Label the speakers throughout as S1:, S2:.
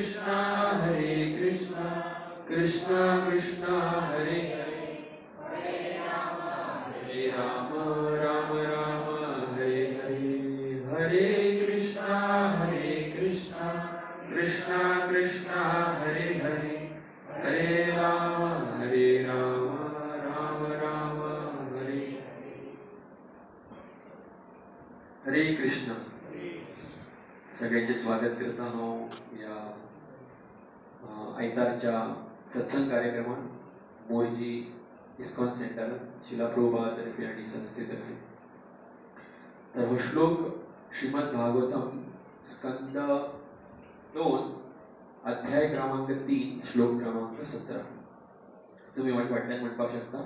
S1: कृष्णा कृष्णा कृष्णा हरे हरे, हरे राम राम राम हरे हरे, हरे कृष्णा कृष्णा कृष्णा हरे हरे, हरे राम राम राम हरे हरे कृष्ण. सगळ्यांचे स्वागत करताना या आयतारच्या सत्संग कार्यक्रमात मोरजी इस्कॉन सेंटर शिला प्रभुपादातर्फे आणि संस्थेतर्फे. तर हो श्लोक श्रीमद भागवतम स्कंद 2 अध्याय क्रमांक 3 श्लोक क्रमांक 17. तुम्ही वाटल्यात म्हणू शकता.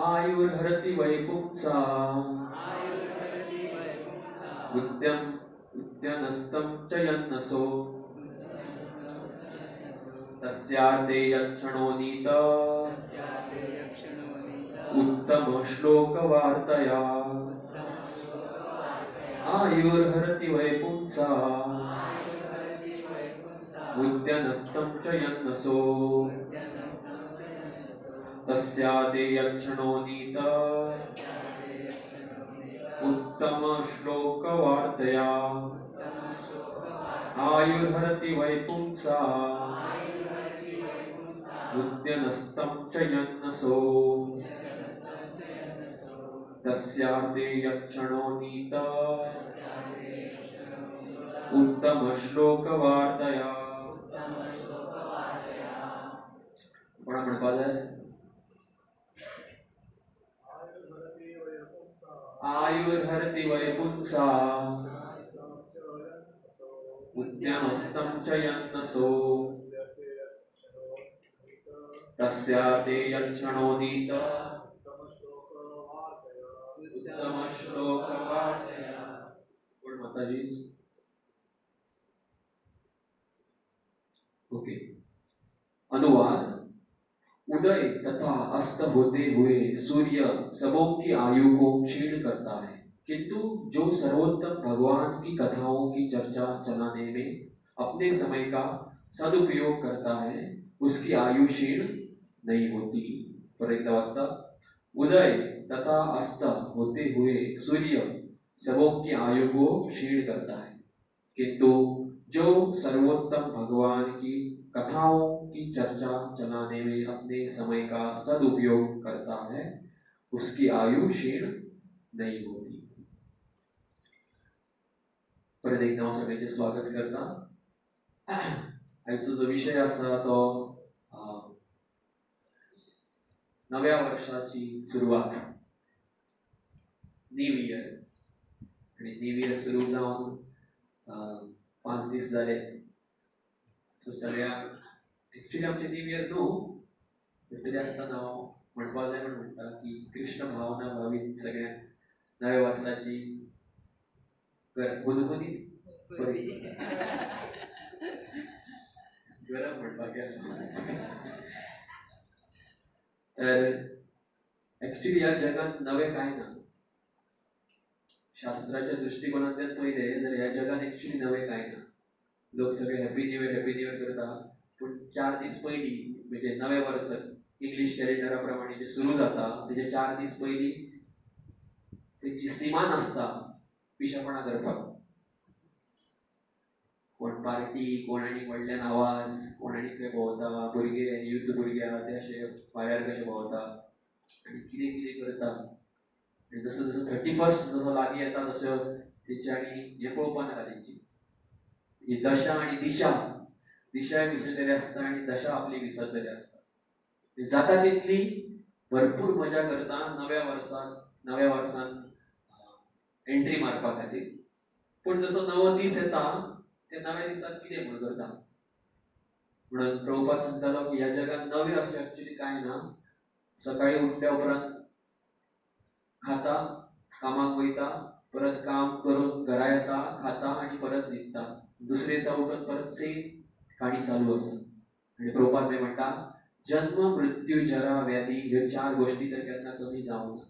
S1: आयुर्हरति वैपुंसा उद्यनस्तं च यन्नसो तस्यार्थे यक्षणोनीत उत्तम श्लोकवार्तया. आयुर्हरति वैपुंसा उद्यनस्तं च यन्नसो तस्यार्थे यक्षणोनीत उत्तम श्लोकवार्तया. आयुर्हरति वैपुंसा उद्यनस्तं च यन्नसो तस्यार्थे यक्षणोनीत उत्तम श्लोकवार्तया. कोणा म्हणपा जाय? आयुर्हरति वैपुंसा उद्यमस्तं च यन्नसो तस्यार्थे यक्षणोनीत उत्तम श्लोकवार्तया. कोण माताजी? ओके. अनुवाद. उदय तथा अस्त होते हुए सूर्य सबों की आयु को क्षीण करता है, किंतु जो सर्वोत्तम भगवान की कथाओं की चर्चा चलाने में अपने समय का सदुपयोग करता है उसकी आयु क्षीण नहीं होती. पर एकदा वाचता. उदय तथा अस्त होते हुए सूर्य सबों की आयु को क्षीण करता है, किंतु जो सर्वोत्तम भगवान की कथाओं की चर्चा चलाने में अपने समय का सदुपयोग करता है उसकी आयु क्षीण नहीं होती. परत एकदा सगळ्यांचे स्वागत करता. आजचा जो विषय असा तो नव्या वर्षाची सुरुवात, न्यू इयर. आणि न्यू इयर सुरू जाऊन 5 दिवस झाले. सो सगळ्या ॲक्च्युली आमचे न्यू इयर न्हू तरी आसतना म्हणपा जाय म्हण म्हणटा की कृष्ण भावना भावीत सगळ्या नव्या वर्साची गुणगुणीत गरम म्हणपाक गेलो. तर ॲक्च्युली ह्या जगात नवे काय ना. शास्त्राच्या दृष्टिकोनातल्यान पहिले तर ह्या जगात ॲक्च्युली नवे काय ना. लोक सगळे हॅपी न्यू इयर करता, पण 4 दीस पयलीं म्हणजे नवे वर्स इंग्लिश कॅलेंडराप्रमाणे जे सुरू जाता तेजे 4 दीस पयलीं तेची सिमा नासता पिशेपणा करपाक. कोण पार्टी, कोण आनी व्हडल्यान आवाज, कोण आनी खंय भोंवता, भुरगे युथ भुरगे आहा ते अशे भायर कशे भोंवता आनी कितें कितें करता. आनी जसो जसो 31st जसो लागीं येता तसो तेची आनी हें पळोवपा नाका तेंची. ही दशा आणि दिशा विसरलेली असता आणि दशा आपली विसरलेली असता. जाता तितली भरपूर मजा करता नव्या वर्सान एंट्री मारपा खातीर. पण जसो नवो दीस येता ते नव्या दिसाक कितें म्हूण करता. म्हणून प्रभुपाद सांगतालो की ह्या जगात नवे अशें ॲक्च्युली कांय ना. सकाळी उठल्या उपरांत खाता, कामाक वयता, परत काम करून घरा येता, खाता आणि परत न्हिदता. दुसरे दिसा उठून परत सेम काणी चालू आसा. आणि प्रभुपाद म्हणटा जन्म मृत्यू जरा व्याधी ह्यो 4 गोष्टी तर केन्ना कमी जावं ना.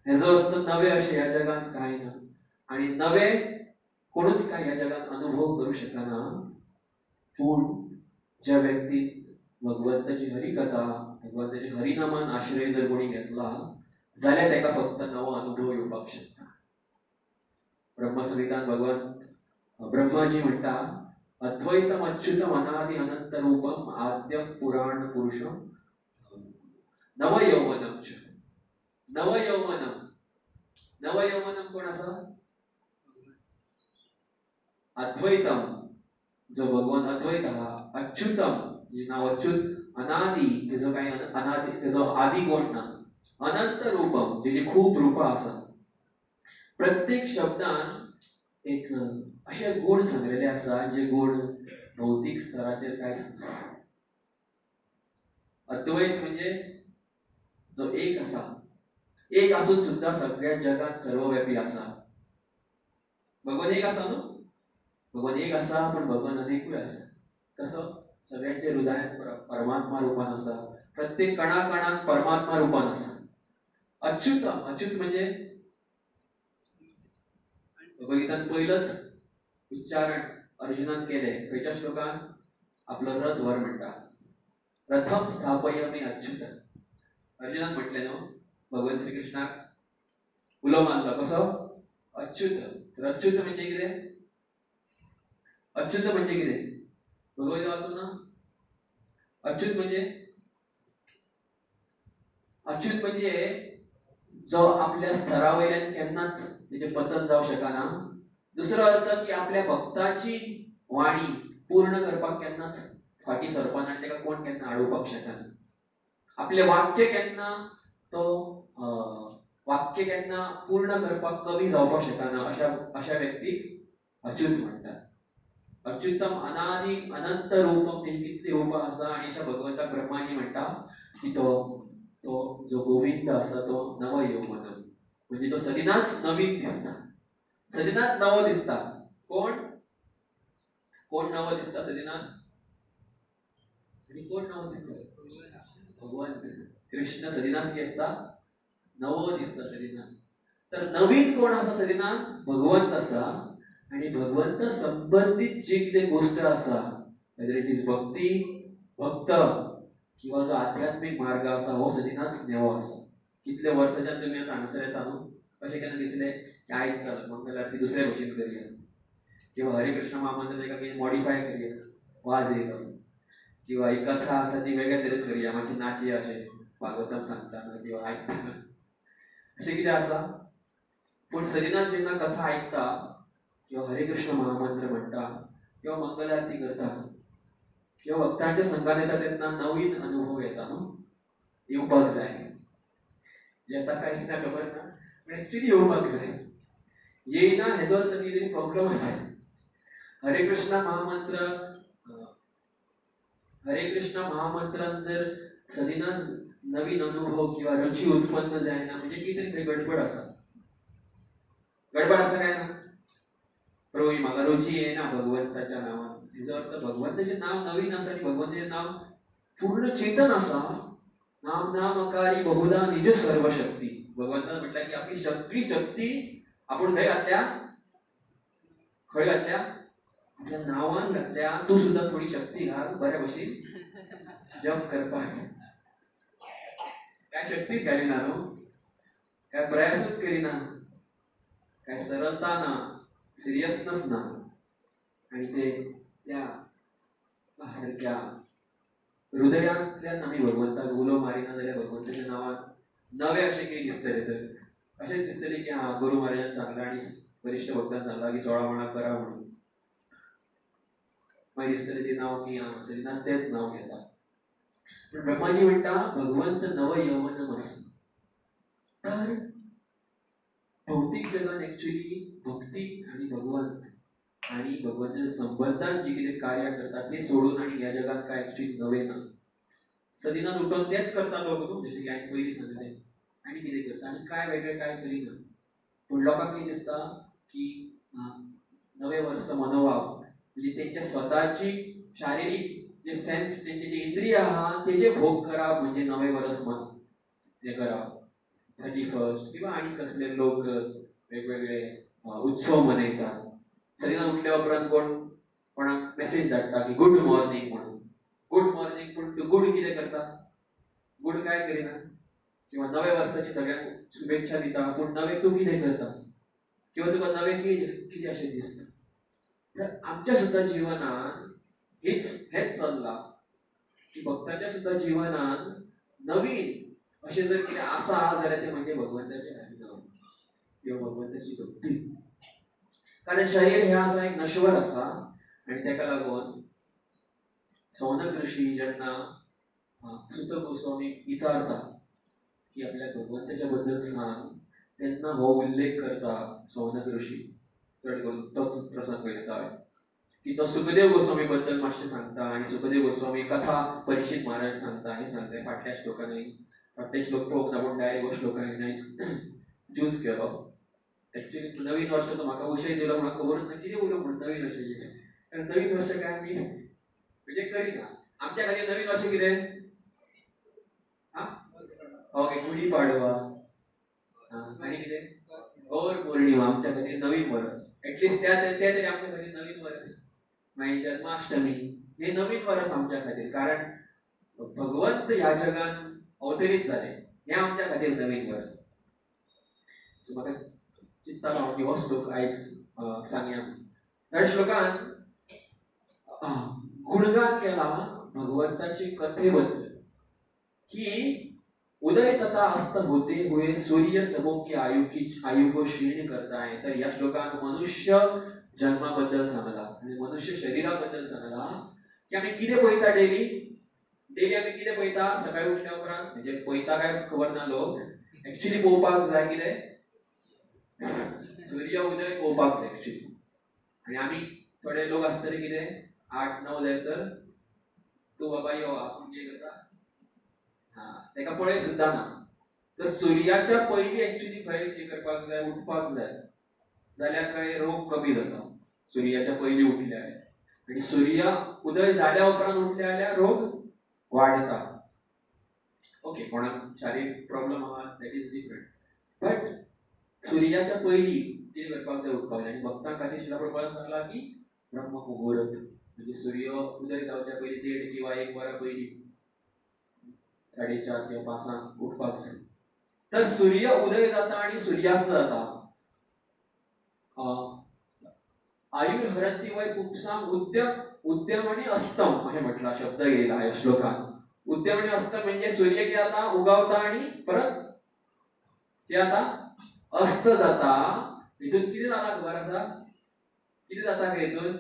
S1: हेजो अर्थ नवे अशें ह्या जगात कांय ना. आणि नवे कोणूच काय ह्या जगात अनुभव करू शकना. पूण ज्या व्यक्तीक भगवंताची हरिकथा भगवंताची हरिनामान आश्रय जर कोणी घेतला जाल्यार ताका फक्त नवो अनुभव येवपाक शकता. ब्रह्मसंहितान भगवान ब्रह्माजी म्हणटा अद्वैतम अच्युतम अनादि अनंत रूपम आद्यम पुराण पुरुषम नवयौवनम च. नवयौवनम नवयौवनम कोण आसा? अद्वैतम जो भगवान अद्वैत आहा. अच्युतम जे नाव अच्युत. अनादि तेजो काय अनादि तेजो आदि कोण ना. अनंत रूपम जेची खूप रूपां आसा. प्रत्येक शब्दान एक असे गुण सांगलेले आसा जे गुण भौतिक स्तराचेर कांयच ना. अद्वैत म्हणजे जो एक आसा. एक आसून सुद्धा सगळ्या जगात सर्वव्यापी आसा. भगवान एक आसा न्हू. भगवान एक आसा पण भगवान अनेकूय आसा. कसो? सगळ्यांच्या हृदयात परमात्मा रूपान आसा. प्रत्येक कणा कणात परमात्मा रूपान आसा. अच्युतम अच्युत म्हणजे भगवगीतान पहिलंच उच्चारण अर्जुनान केले खंयच्या श्लोकान? आपलो रथ व्हर म्हणटा. प्रथम स्थापयामि अच्युत. अर्जुनान म्हटले न्हू भगवान श्री कृष्णाक उलो मारलो कसो? अच्युत. तर अच्युत म्हणजे कितें? अच्युत म्हणजे कितें? भगवत वाचून ना. अच्युत म्हणजे जो आपल्या स्तरावयल्यान केन्नाच तेजे पतन जावं शकना. दुसरो अर्थ की आपल्या भक्ताची वाणी पूर्ण करपाक केन्नाच फाटी सरपाना आनी तेका कोण केन्ना आडोवपाक शकना. आपले वाक्य केन्ना तो वाक्य केन्ना पूर्ण करपाक कमी जावपाक शकना. अशा व्यक्तीक अच्युत म्हणटात. अच्युतम अनादि अनंत रूपम तेजी कितली रूपां आसा. आनी अशा भगवंताक ब्रह्माजी म्हणटा की तो जो गोविंद आसा तो नवयौवनम म्हणजे तो सदिनाच नवीन दिसता. सदिनाच नवो दिसता. कोण कोण नवो दिसता सदिनाच? आणि कोण नवो दिसता? भगवंत कृष्ण सदिनाच कितें आसता? नवो दिसता सदिनाच. तर नवीन कोण आसा सदिनाच? भगवंत आसा. आणि भगवंत संबंधित जी कितें गोष्ट आसा वेदर इट इज भक्ती भक्त किंवा जो आध्यात्मिक मार्ग आसा हो सदिनाच नेवो आसा. कितले वर्साच्यान तुमी आतां हांगासर येता न्हू. अशें केन्ना दिसलें की आयज चल मंगल आरती दुसरे भशेन करया किंवा हरे कृष्ण महामंत्र ताका कितें मॉडिफाय करया वाज येयलो किंवा एक कथा आसा ती वेगळ्या तरेन करया मातशी नाचया अशें भागवतान सांगतना किंवा आयकतना अशें कितें आसा. पूण सदिनाच जेन्ना कथा आयकता किंवा हरे कृष्ण महामंत्र म्हणटा किंवा मंगल आरती करता किंवा भक्तांच्या संघान येता तेन्ना नवीन अनुभव येता न्हू. येवपाक जाय. येता काय ना खबर ना पण एक्चुअली येवपाक जाय. येयना हेजो अर्थ कितें तरी प्रॉब्लेम आसा. हरे कृष्ण महामंत्रान जर सदिनाच नवीन अनुभव किंवा रुची उत्पन्न जायना म्हणजे कितें तरी थंय गडबड आसा. गडबड आसा काय ना? प्रभू म्हाका रुची येना भगवंताच्या नांवान. हेजो अर्थ भगवंताचें नांव नवीन आसा आनी भगवंताचें नांव पूर्ण चेतन आसा. नाम नामकारी बहुधा निज सर्व शक्ती. भगवंतान म्हटलं की आपली सगळी शक्ती आपण खंय घातल्या? खंय घातल्या? आपल्या नावान घातल्या. तू सुद्धा थोडी शक्ती घाल बऱ्या भशेन जप करपाक. काय शक्तीच घालिना न्हू. काय प्रयासच करिना. काय सरलता ना. सिरियसनेस ना. आणि ते त्या सारक्या हृदयांतल्यान आमी भगवंताक उलो मारिना जाल्यार भगवंताच्या नांवान नवे अशें कितें दिसतलें. तर अशेंच दिसतलें की हां गुरू महाराजान सांगलां आनी वरिश्ठ भक्तान सांगलां की 16 माळा करा म्हणून. मागीर दिसतलें तें नांव की हां सदिनाच तेंच नांव घेता. पण ब्रह्माजी म्हणटा भगवंत नवयौवनम आसा. तर भौतिक जगान एक्चुअली भक्ती आणि भगवंत आणि भगवंताच्या संबंधान जी कितें कार्य करता ते सोडून आणि ह्या जगात काय एक्चुअली नवें ना. सदिनाच उठून तेच करता लोक न्हू जशें की हांवें पयलीं सांगलें. आनी कितें करता आनी काय वेगळें काय करिना. पूण लोकांक कितें दिसता की नवें वर्स मनोवप म्हणजे तेंच्या स्वताची शारिरीक जे सेन्स तेंचे जे इंद्रिय आहा तेजे भोग करप म्हणजे नवें वर्स हें करप. 31 किंवा आनी कसले लोक वेगवेगळे उत्सव मनयतात. सदिना उठल्या उपरांत कोण कोणाक मेसेज धाडटा की गुड मॉर्निंग म्हणून, गुड मॉर्निंग, पण तू गुड कितें करता? गुड काय करिना. किंवा नव्या वर्साची सगळ्यांक शुभेच्छा दिता, पूण नवे तू कितें करता? किंवा तुका नवे कितें अशें दिसता? तर आमच्या सुद्धा जिवनान हेच चल्लां की भक्तांच्या सुद्धा जिवनान नवीन अशें जर कितें आसा जाल्यार ते म्हणजे भगवंताचें नाम किंवा भगवंताची भक्ती. कारण शरीर हे आसा एक नश्वर आसा आनी तेका लागून सौनक ऋषी जेन्ना सुत गोस्वामीक विचारता की आपल्या भगवंताच्या बद्दल सांग, तेन्ना हो उल्लेख करता सौनक ऋषी. चड करून तोच प्रसंग दिसता की तो सुखदेव गोस्वामी बद्दल मातशें सांगता आनी सुखदेव गोस्वामी कथा परीक्षित महाराज सांगता. हे सांगता फाटल्या श्लोकांनी, फाटले श्लोक पळोवंक ना पूण डायरेक्ट हो श्लोक हांवें चूज केलो. एक्चुअली नवीन वर्षाचो म्हाका विशय दिलो, म्हाका खबर ना कितें उलोवंक म्हणून नवीन वर्षाचेर. कारण नवीन वर्ष काय आमी म्हणजे करिना. आमच्या खातीर नवीन वर्ष कितें? ओके, गुढी पाडवा आनी कितें? गौर पौर्णिमा आमच्या खातीर नवीन वर्स. एटलिस्ट त्या तरी आमच्या खातीर नवीन वर्स. मागीर जन्माष्टमी हे नवीन वर्स आमच्या खातीर, कारण भगवंत ह्या जगान अवतरीत जाले, हे आमच्या खातीर नवीन वर्स. सो म्हाका चिंततालो की हो श्लोक आयज सांगया. ह्या श्लोकान गुणगान केला भगवंताची कथे बद्दल की उदय तथा अस्त होते हुए सूर्य सबों की आयु को क्षीण करता है. तर या श्लोकान मनुष्य जन्माबद्दल सांगला आणि मनुष्य शरीराबद्दल सांगला की आम्ही कितें पळयता डेली आम्ही कितें पळयता सकाळी उठल्या उपरांत. म्हणजे पळयता काय खबर ना लोक, एक्चुअली पळोवपाक जाय कितें? सूर्य उदय पळोवपाक जाय एक्चुअली. आणि आम्ही थोडे लोक आसतले कितें 8-9 जायसर तू बाबा यो आपण कितें करता तेका पळय सुद्धा ना. तर सूर्याच्या पयलीं एक्चुअली खंय कितें करपाक जाय? उठपाक जाय. जाल्यार खंय रोग कमी जाता सूर्याच्या पयलीं उठल्यार. आणि सूर्य उदय जाल्या उपरांत उठले जाल्यार रोग वाडता. ओके, कोणाक शारीरिक प्रॉब्लेम आहा दॅट इज डिफरंट, बट सूर्याच्या पयलीं कितें करपाक जाय? उठपाक जाय. आनी भक्तां खातीर शिला प्रभुपादान सांगला की ब्रह्म मुहूर्त, म्हणजे सूर्य उदय जावच्या पयलीं 1.5 किंवा 1 वरा पयलीं 4:30 किंवा 5 उठपाक जाय. तर सूर्य उदय जाता आणि सूर्यास्त जाता. आयुर हरती वय पुंसां उद्यम आणि अस्तम अशें म्हटला शब्द येयला ह्या श्लोकान. उद्यम आणि अस्तम म्हणजे सूर्य कितें जाता? उगवता आणि परत ते आता अस्त जाता. हितून कितें जाता खबर आसा? कितें जाता काय हितून?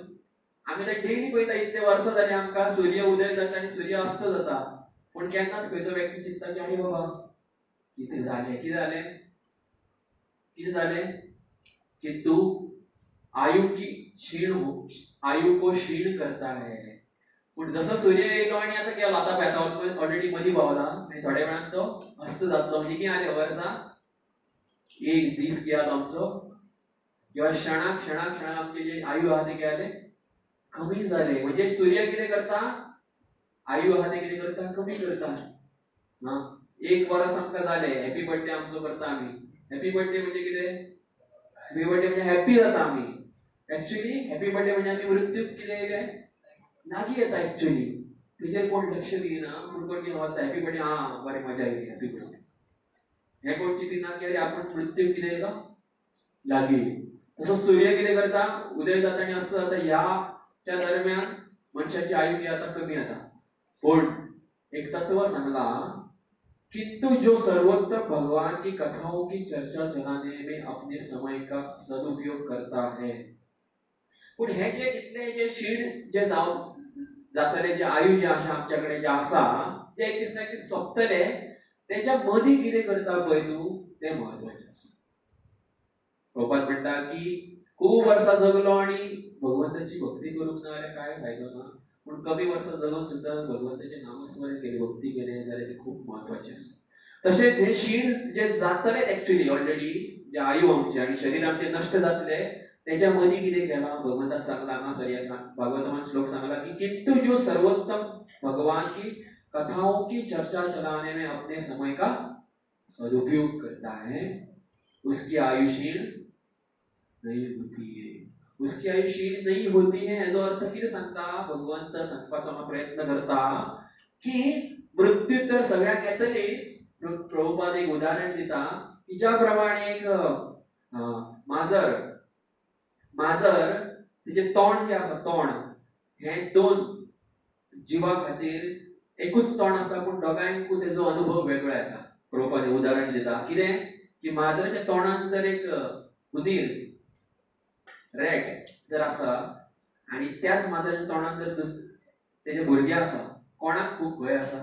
S1: आमी तर डेली पळयता, इतले वर्सां जाली आमकां सूर्य उदय जाता आणि सूर्य अस्त जाता. पण केन्नाच खंयचो व्यक्ती चिंतता की अरे बाबा कितें जालें की तू आयु को क्षीण करता है. पण जसं सूर्य येयलो आणि आता गेलो, आता पळय ऑलरेडी मदीं पावला आणि थोड्या वेळान तो अस्त जातलो. म्हणजे कितें जालें खबर आसा? एक दीस गेलो आमचो किंवा क्षणाक आमचे जे आयु आहा ते कितें जालें? कमी जाले. म्हणजे सूर्य कितें करता? आयु आहा ते कितें करता? कमी करता. 1 वर्स आमकां जालें, हॅपी बर्थडे आमचो करता आमी. हॅपी बर्थडे म्हणजे कितें? हॅपी बर्थडे म्हणजे हॅपी जाता आमी. एक्चुअली हॅपी बर्थडे म्हणजे आमी मृत्यूक कितें येयले? लागीं येता एक्चुअली. तेजेर कोण लक्ष दिना, पूण कोण कितें म्हणटा हॅपी बर्थडे, बरें मजा येयली हॅपी बर्थडे. हे कोण चिंतिना की अरे आपूण मृत्यूक कितें येयलो? लागीं. तसो सूर्य कितें करता? उदय जाता आणि अस्त जाता. ह्याच्या दरम्यान मनशाची आयु कितें जाता? कमी जाता. पण एक तत्व सांगला, किंतु जो सर्वोत्तम भगवान की कथाओं की चर्चा चलाने में अपने समय का सदुपयोग करता है. पण हे जे इतले जे क्षीण जे जातले, जे आयु जे आशा आमच्याकडे जे आसा ते एक दीस ना एक दीस सोंपतले. तेच्या मदीं कितें करता पळय तूं, तें महत्वाचें आसा. प्रभुपाद म्हणटा की खूब वर्सां जगलो आणि भगवंताची भक्ती करूंक ना जाल्यार काय फायदो ना. पण कमी वर्सां जगून सुद्धा भगवंताचे नामस्मरण केले, भक्ती केले जाल्यार ते खूप महत्वाचे आसा. तशेंच हे क्षीण जे जातले एक्चुअली ऑलरेडी जे आयु आमचे आणि शरीर आमचे नष्ट जातले, त्याच्या मदीं कितें केला भगवंतान सांगला हांगा भागवतान श्लोक सांगला की किंतु जो सर्वोत्तम भगवान की कथाओं की चर्चा चलाने में अपने समय का सदुपयोग करता है, उसकी आयु क्षीण नहीं होती है. उसकी आई शीण नहीं होती है हेजो अर्थ कितें सांगता भगवंत सांगपाचो हांव प्रयत्न करता की मृत्यू तर सगळ्यांक येतलीच. प्रभुपाद एक उदाहरण दिता की ज्या प्रमाणे एक माजर माजर तिचे तोंड जे आसा तोंड हे दोन जिवा खातीर एकूच तोंड आसा पूण दोगांयकूय तेजो अनुभव वेगळो येता. प्रभुपाद उदाहरण दिता कितें की माजराच्या तोंडान जर एक उंदीर रॅट जर आसा आनी त्याच माजराच्या तोंडान जर तेजे भुरगे आसा कोणाक खूब भंय आसा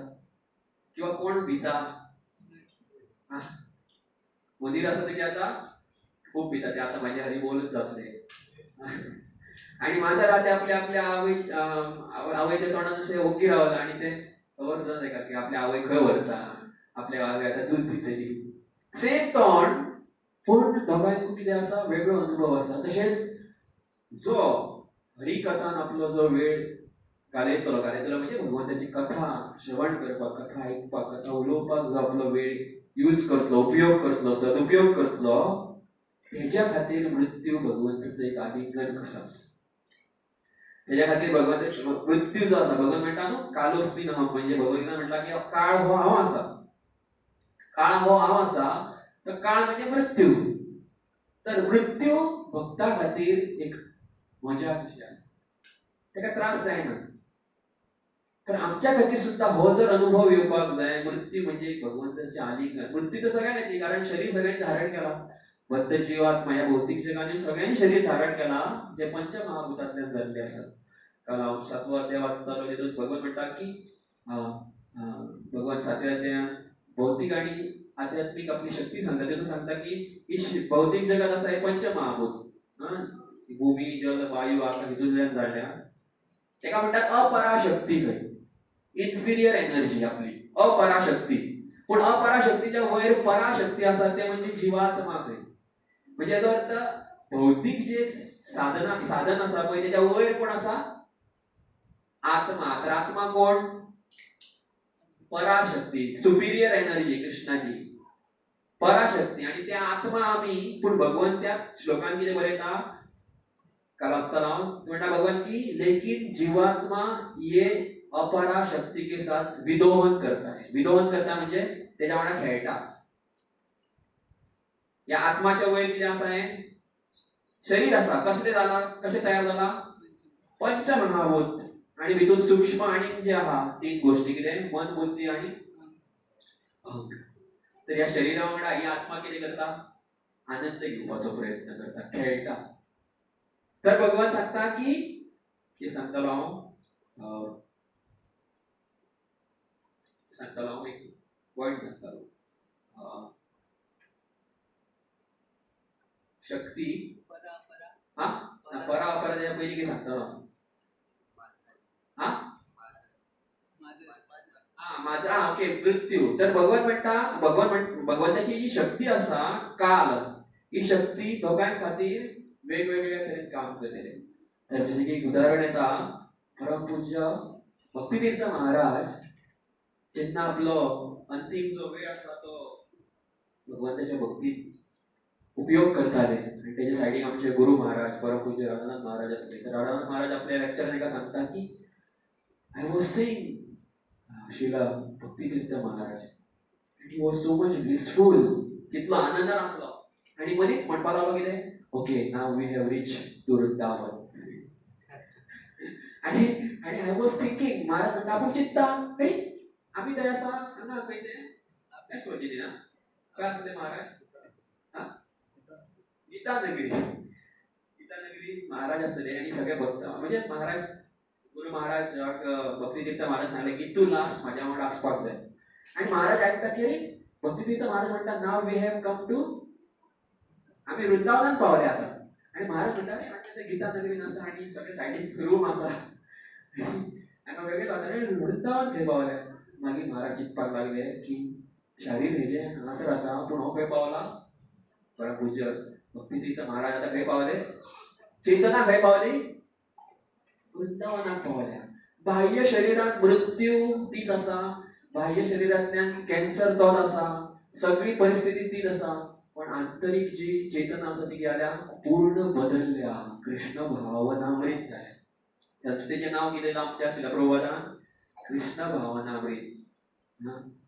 S1: किंवा कोण भिता? उंदीर आसा तेगे आतां खूब भिता ते आतां म्हाजे हरी बोलूच जातले. आणि माजर आतां आपल्या आपल्या आवयच्या तोंडान अशें ओग्गी रावला आनी ते खबर सुद्दां ताका की आपल्या आवय खंय व्हरता आपल्या आवय आतां दूध दितली. सेम तोंड पूण दोगांयकूय कितें आसा वेगळो अनुभव आसा. तशेंच जो हरिकथान आपलो जो वेळ घालयतलो म्हणजे भगवंताची कथा श्रवण करपाक कथा आयकपाक कथा उलोवपाक जो आपलो वेळ यूज करतलो उपयोग करतलो सदुपयोग करतलो तेज्या खातीर मृत्यू भगवंताचो एक आलिंगन कसो आसा. तेज्या खातीर भगवंत मृत्यू जो आसा भगवंत म्हणटा न्हू कालोस्मिन अहम म्हणजे भगवंतान म्हटला की काळ हो हांव आसा. काळ हो हांव आसा तर काळ म्हणजे मृत्यू. तर मृत्यू भक्ता खातीर एक मजा कशी आसा ताका त्रास जायना. तर आमच्या खातीर सुद्दां हो जर अनुभव येवपाक जाय मृत्यू म्हणजे भगवंताचे आलिंगन. मृत्यू तर सगळ्यांक येतली कारण शरीर सगळ्यांनी धारण केला. बद्ध जीवात्मा ह्या भौतिक जगाने सगळ्यांनी शरीर धारण केला जे पंचमहाभूतांतल्यान जाल्ले आसात. काल हांव 7वो अध्याय वाचतालो तेतून भगवंत म्हणटा की भगवंत 7व्या अध्यायान भौतिक आणि आध्यात्मिक आपली शक्ती सांगता तेतून सांगता की भौतिक जगात आसा हे पंचमहाभूत भूमी जल वायू आकाश हितूंतल्यान जाल्ल्या तेका म्हणटात अपराशक्ती. खंय इन्फिरियर एनर्जी आपली अपराशक्ती. पूण अपराशक्तीच्या वयर पराशक्ती आसा ते म्हणजे जीवात्मा. खंय म्हणजे याचा अर्थ भौतिक जे साधन आसा पळय त्याच्या वयर कोण आसा आत्मा. तर आत्मा कोण पराशक्ती सुपिरियर एनर्जी कृष्णाची पराशक्ती. आणि त्या आत्मा आम्ही पूण भगवंत त्या श्लोकान कितें बरयता काल वाचतालो हांव म्हणटा भगवंत की लेकिन जीवात्मा ये अपराशक्ती के साथ विदोहन करता है. विदोहन करता म्हणजे त्याच्या वांगडा खेळटा. या आत्माच्या वयर कितें आसा हे शरीर आसा. कसले जाला कशें तयार जाला पंचमहाभूत आणि भितून सूक्ष्म आणि जे आहा तीन गोष्टी कितें मन बुद्धी आणि अहंकार. तर या शरीरा वांगडा ही आत्मा कितें करता आनंद घेवपाचो प्रयत्न करता खेळटा. तर भगवान सांगता की सांगतालो हांव एक पॉइंट सांगतालो शक्ती परा अपरा त्या पयलीं कितें सांगतालो माझा ओके मृत्यू. तर भगवंताची जी शक्ती आसा काल ही शक्ती दोगांय खातीर वेगवेगळ्या तरेन काम करतले. तर जशें की एक उदाहरण येता परमपूज्य भक्तितीर्थ महाराज जेन्ना आपलो अंतिम जो वेळ आसा तो भगवंताच्या भक्तीत उपयोग करताले आणि त्याच्या सायडीक आमचे गुरु महाराज परमपूज्य राधानाथ महाराज आसले. तर राधानाथ महाराज आपल्या लेक्चरान एका सांगता की I was saying Shila Bhaktitirtha Maharaj and he was so much blissful. कितलो आनंदान आसलो आणि मदींच म्हणपाक लागलो कितें ओके नाव we have reach to Vrindavan. आणि आय वॉज थिंकिंग महाराज म्हणटा आपूण चिंतता आमी थंय आसा हांगा खंय तें एस्ट्रोलॉजी ना खंय आसले महाराज गीतानगरी महाराज आसले आणि सगळे भक्त म्हणजे महाराज गुरु महाराज भक्तितीर्थ महाराज सांगले की तू लास्ट म्हाज्या वांगडा आसपाक जाय. आणि महाराज आयकता की भक्तितीर्थ महाराज म्हणटा नाव वी हॅव कम टू आमी वृंदावनान पावले आतां. आणि महाराज म्हणटा आमी गीतानगरीन आसा आणि सगळे सायडीक रूम आसा हांगा वेगळे जाता वृंदावन खंय पावले. मागीर महाराज चिंतपाक लागले की शरीर हेजे हांगासर आसा पूण हांव खंय पावला परमपूज्य भक्तितीर्थ महाराज आतां खंय पावले चेतना खंय पावली वृंदावनाक पावल्या. बाह्य शरीरात मृत्यू तीच आसा बाह्य शरीरांतल्यान कॅन्सर तोच आसा सगळी परिस्थिती तीच आसा पण आंतरिक जी चेतना आसा ती गेल्या पूर्ण बदलल्या. कृष्ण भावनामृत जालें. संस्थेचें नांव कितें आमचें आशिल्लें प्रबोधान? कृष्ण भावनामृत.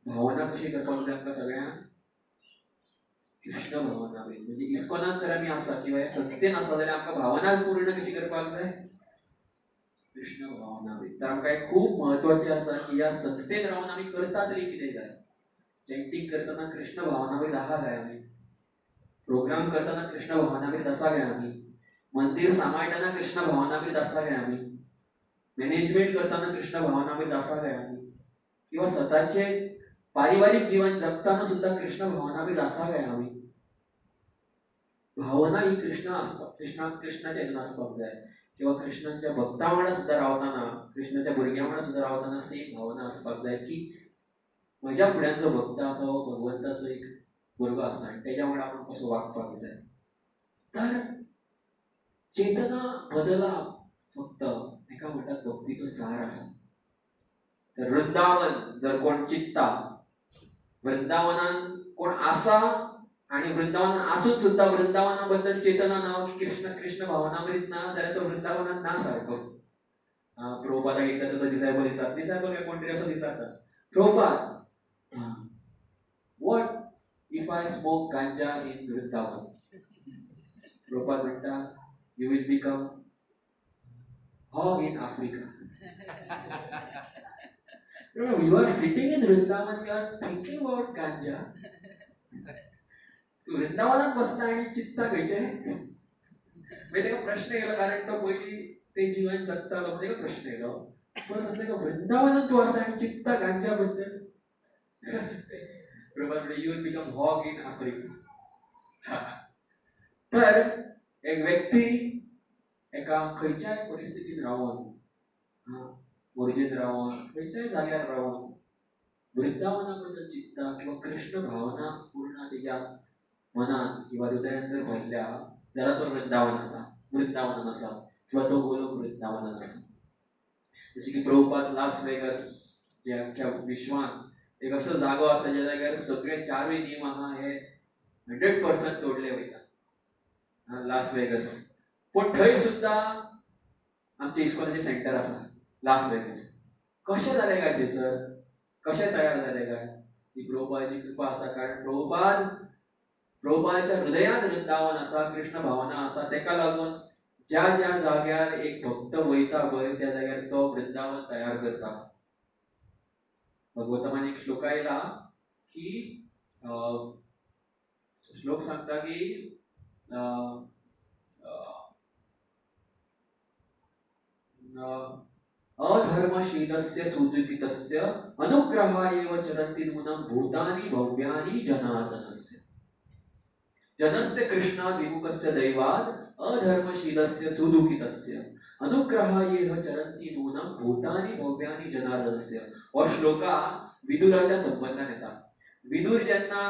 S1: भावना कशी करपाक जाय आमकां सगळ्यांक? कृष्ण भावनामृत. म्हणजे इस्कॉनात जर आमी आसा किंवा ह्या संस्थेन आसा जाल्यार आमकां भावना पूर्ण कशी करपाक जाय? कृष्ण भावनामृत. तर आमकां एक खूब म्हत्वाचें आसा की ह्या संस्थेन रावन आमी करता तरी कितें जाय. चॅन्टिंग करतना कृष्ण भावनामृत आहा काय आमी? प्रोग्राम करताना कृष्ण भावनामृत आसा काय आमी? मंदिर सांबाळटाना कृष्ण भावनामृत आसा काय आमी? मॅनेजमेंट करताना कृष्ण भावनामृत आसा काय आमी? किंवा स्वतःचे पारिवारिक जीवन जगताना सुद्धा कृष्ण भावनामृत आसा काय आमी? भावना ही कृष्णाच्या हितून आसपाक जाय. किंवा कृष्णाच्या भक्ता वांगडा सुद्धा रावताना, कृष्णाच्या भुरग्यां वांगडा सुद्धा रावताना सेम भावना आसपाक जाय की म्हज्या फुड्यान जो भक्त आसा हो भगवंताचो एक भुरगो आसा आनी तेज्या वांगडा आपण कसो वागपाक जाय. तर चेतना बदलप फक्त एका म्हणटात भक्तीचो सार आसा. तर वृंदावन जर कोण चित्ता, वृंदावनान कोण आसा आणि वृंदावनान आसून सुद्धा वृंदावना बद्दल चेतना ना की कृष्ण कृष्ण भावनामृत ना जाल्यार तो वृंदावनात ना सारको. प्रभुपादाक एकदा तो डिसायबल काय कोणतरी असो विचारता, Prabhupada what if I smoke ganja in Vrindavan? Prabhupada म्हणटा, you will become hog in Africa. You are sitting in Vrindavan, you are thinking about ganja. तू वृंदावनात बसला आणि चित्ता खंयचे? म्हणजे तेका प्रश्न येयलो, कारण तो पयली ते जीवन जगतालो म्हणजे तेका प्रश्न येयलो. पण सांगता वृंदावनात तू आसा आणि चित्ता गांजा बद्दल. Probably you will become hog in Africa. तर एक व्यक्ती एका खंयच्याय परिस्थितीत रावून, मोर्जेत रावून, खंयच्याय जाग्यार रावून वृंदावना बद्दल चित्ता किंवा कृष्ण भावना पूर्ण तेज्या मनान किंवा हृदयान जर भरल्या जाल्यार तो वृंदावनान आसा किंवा तो गोलोक वृंदावनान आसा. जशें की प्रभुपाद लास वेगस जे अख्ख्या विश्वान एक असो जागो आसा ज्या जाग्यार सगळे चारूय नियम आहा हे 100% तोडले वयता, लास वेगस. पण थंय सुद्धा आमचे इस्कॉनाचे सेंटर आसा लास वेगस. कशें जालें काय थंयसर? कशें तयार जालें काय? ही प्रभुपादाची कृपा आसा. कारण प्रभुपादाच्या हृदयात वृंदावन आसा, कृष्ण भावना आसा. तेका लागून ज्या ज्या जाग्यार एक भक्त वयता पळय त्या जाग्यार तो वृंदावन तयार करता. भगवतामान एक श्लोक आयला की श्लोक सांगता की अधर्मशीलस्य सुदुःखितस्य अनुग्रहायेव चरन्ति नूनं भूतानि भव्यानि जनार्दनस्य. जनस्य कृष्णात् विमुखस्य दैवात् अधर्मशीलस्य सुदुःखितस्य अनुग्रहायेव चरन्ति नूनं भूतानि भव्यानि जनार्दनस्य. हो श्लोका विदुराच्या संबंधान येता. विदुर जेन्ना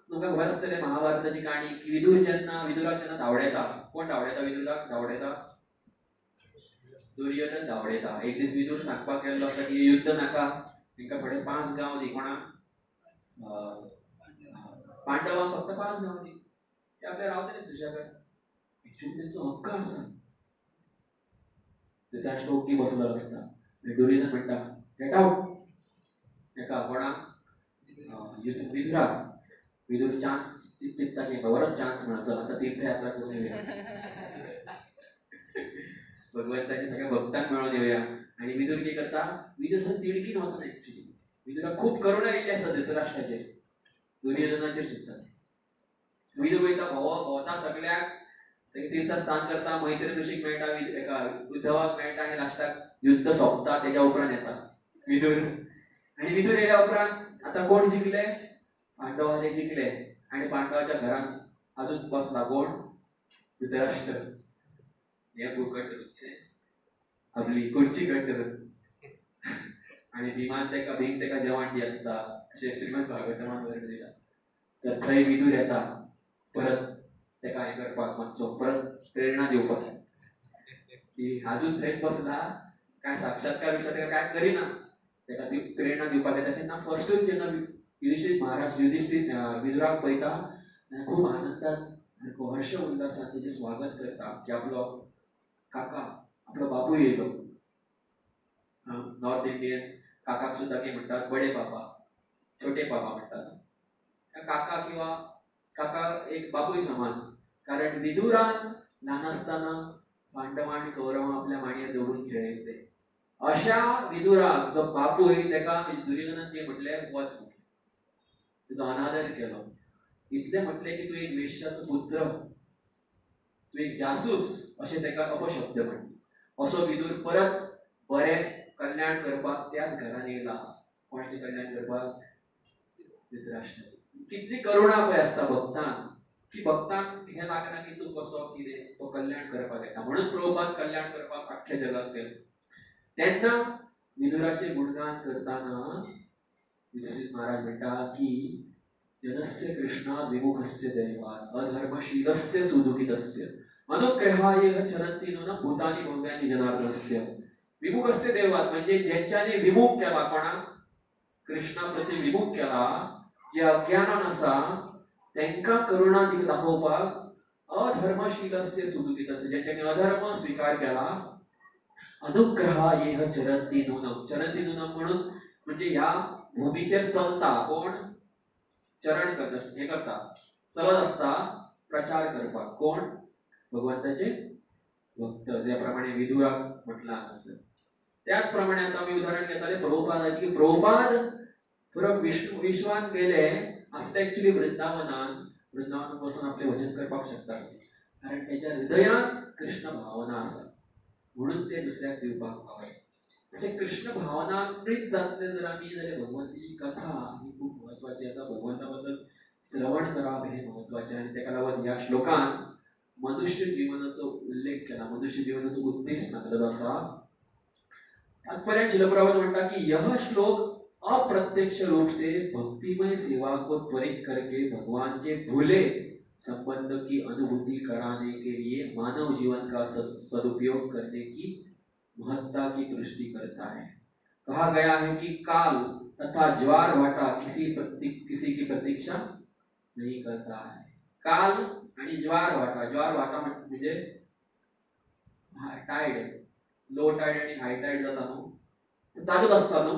S1: तुमकां खबर आसतलें महाभारताची काणी की विदुराक जेन्ना धांवडेता, कोण धांवडेता विदुराक? दुर्योधन धांवडेता. एक दीस विदुर सांगपाक गेल्लो आसता की युद्ध नाका, तांकां थोडे 5 गांव दी. कोणाक? पांडवांक फक्त 5 गांव दी, ते आपले रावतले सुशेगाद. एक्चुअली तेंचो हक्क आसा. धृतराष्ट्र ओगी बसलो आसता. दुर्योधन म्हणटा गेट आउट. एका कोणाक? विदुराक. विदुर चान्स चित्ता की बरोच चान्स मेळचो, आतां तीर्थयात्रा करून येवया, भगवंताच्या सगळ्या भक्तांक मेळोन येवया. आनी विदुर कितें करता? विदुर तिडकीन वचना. एक्चुअली विदुराक खूब करुणा येयल्ली आसा धृतराष्ट्राचेर, दुर्योधनाचेर सुद्धा. विदुर वयता, भोंवता सगळ्याक तीर्थस्थान करता, मैत्रीण ऋषीक मेळटा, एका उद्धवाक मेळटा आनी लास्टाक युद्ध सोंपता. तेज्या उपरांत येता विदुर. आनी विदुर येयल्या उपरांत आतां कोण जिखले? पांडवांनी जिखले. आनी पांडवाच्या घरान अजून बसला कोण? धृतराष्ट्र. हे भूकट आपली खुर्ची घट्ट धरून. आनी भीम तेका जेवण दी आसता, अशें श्रीमद भागवतमान वर्णन दिला. तर थंय विदुर येता परत तेका हें करपाक, मातसो परत प्रेरणा दिवपाक की अजून थंय बसला, काय साक्षात्कार विचार तेका काय करिना, तेका ती प्रेरणा दिवपाक येता. तेन्ना फर्स्टूच जेन्ना युधिष्ठीर महाराज विदुराक पळयता खूप आनंदात आणि हर्ष उल्हासात त्याचे स्वागत करता की आपलो काका आपलो बाबू येयलो. नॉर्थ इंडियन काकाक सुद्धा काही म्हणतात बडे बाबा, छोटे बाबा म्हणतात. काका किंवा काका एक बाबूय समान. कारण विदुरान लहान असताना पांडव आणि कौरव आपल्या मांडयेर दवरून खेळयले. अशा विदुराक जो बापूय त्याका दुर्योधनान ते म्हटले वच म्हटले, तुजो अनादर केलो. इतले म्हटले की तू एक वेश्याचो पुत्र, तू एक जासूस असे त्याका अपशब्द म्हणले. असो विदूर परत बरें कल्याण करपाक त्याच घरान येयला. कोणाचे कल्याण करपाक? धृतराष्ट्राचे. कितली करुणा पळय असता भक्तांक, की भक्तांक हे लागना की तू कसो कितें, तो कल्याण करपाक येता. म्हणून प्रभुपाद कल्याण करपाक अख्ख्या जगात गेलो. तेन्ना विदुराचे गुणगान करताना युधिष्ठिर महाराज म्हणटा की जनस्य कृष्णात् विमुखस्य दैवात् अधर्मशीलस्य सुदुःखितस्य अनुग्रहाय चरन्ति नूनं भूतानि भव्यानि जनार्दनस्य. विमुखस्य दैवात् म्हणजे ज्यांच्याने विमुख केला, कोणाक? कृष्णा प्रती विमुख केला, जे अज्ञानान आसा त्यांका करुणा दाखोवपाक अधर्मशीलस्य सुदुःखितस्य, ज्यांच्याने अधर्म स्वीकार केला. अनुग्रहाय चरन्ति नूनं. चरन्ति नूनं म्हणून म्हणजे ह्या भूमीचेर चलता कोण? चरण करता, हे करता, चलत असता प्रचार करपाक कोण? भगवंताचे भक्त. ज्याप्रमाणे विदुराक म्हटला असं. त्याचप्रमाणे आता आम्ही उदाहरण घेताले प्रभुपादाचे, की प्रभुपाद पुरो विश्वान गेले असता ऍक्च्युली वृंदावनात बसून आपले भजन करपाक शकतात. कारण त्याच्या हृदयात कृष्ण भावना आसा म्हणून ते दुसऱ्याक दिवपाक पावले. असे कृष्ण भावनांतरीत जातले जर आम्ही जाल्यार भगवंताची कथा ही खूप महत्वाची आसा. भगवंताबद्दल श्रवण करप हे महत्वाचे. आणि तेका लागून ह्या श्लोकान मनुष्य जीवनाचो उल्लेख केला, मनुष्य जीवनाचो उद्देश सांगलेलो आसा. तात्पर्य शिल प्रभुपाद म्हणटा की यह श्लोक अप्रत्यक्ष रूप से भक्तिमय सेवा को त्वरित करके भगवान के भूले संबंध की अनुभूति कराने के लिए मानव जीवन का सदुपयोग करने की महत्ता की दृष्टि करता है. कहा गया है कि काल तथा ज्वार भाटा किसी की प्रतीक्षा नहीं करता है. काल आणि ज्वार भाटा म्हणजे टाइड, लो टाइड आणि हाय टाइड जाता न्हू, चालूच असता न्हू.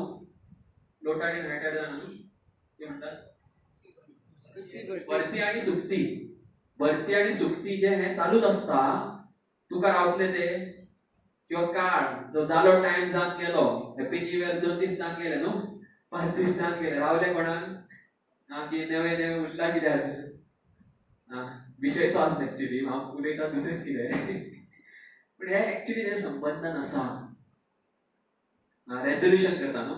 S1: लो टाइड आणि हाय टाइड जाता न्हू, ते म्हणतात भरती आणि सुक्ती. भरती आणि सुक्ती जे हे चालूच असता. तुका रावतले ते किंवा काळ जो जालो टाइम जात गेलो. हॅपी न्यू इयर 2 दीस जात गेले न्हू, 5 दीस जात गेले. रावले कोणाक? की नवे उरला कितें अजून विषय तो आसता. ऍक्च्युली हांव उलयता दुसरेंच कितें, पण हे ऍक्च्युली ते संबंध नसा. रेझोल्युशन करता न्हू,